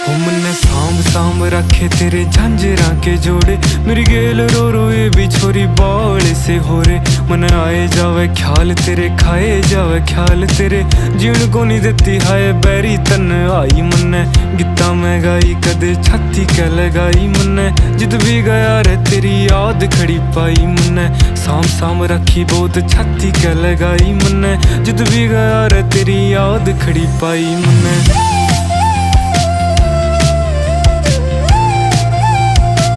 मन्ने सांभ सांभ रखे तेरे झांझरा के जोड़े, मेरी गेल रो रो ये भी छोरी बावले से हो रे। मन आए जावे ख्याल तेरे, खाए जावे ख्याल तेरे, जीण को नहीं देती हाय बैरी तन आई। मन्ने गीता मैं गाई कदे छाती कै लगाई, मन्ने जिद भी गया रे तेरी याद खड़ी पाई। मन्ने सांभ सांभ रखी बहुत छाती कै लगाई, मन्ने जिद भी गया रे तेरी याद खड़ी पाई। मन्ने